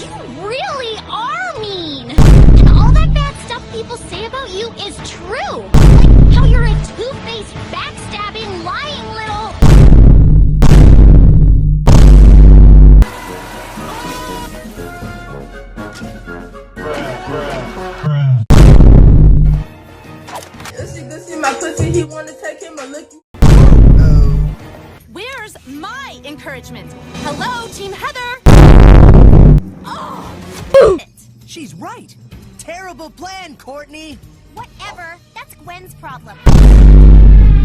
You really are mean! And all that bad stuff people say about you is true! Like how you're a two-faced, backstabbing, lying little... If she could see my pussy, he wanna take him a look. Where's my encouragement? Hello, Team Heather! Oh! She's right. Terrible plan, Courtney. Whatever. That's Gwen's problem.